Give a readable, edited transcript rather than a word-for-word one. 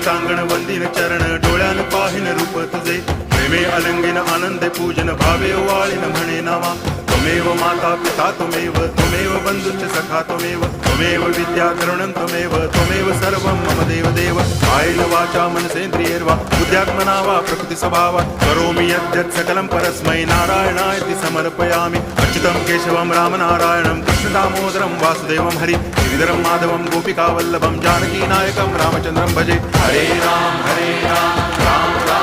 टांगण वंदिन चरण डोळ्यान पाहिन रूप तुझे प्रेमे अलंगिन आनंदे पूजन भावे वाळीन म्हणे नावा त्वमेव माता पिता त्वमेव बंधुश्च सखा त्वमेव विद्या करुणं त्वमेव सर्वं मम देव कायेन वाचा मनसेन्द्रियैर्वा बुद्ध्यात्मना वा प्रकृति स्वभावात् करोमि यद्यत् सकलं परस्मै नारायणायति समर्पयामि अच्युतं केशवं रामनारायणं कृष्णदामोदरं वासुदेवं हरि गिरिधरं माधवं गोपिकावल्लभं जानकीनायकं रामचन्द्रं भजे हरे राम राम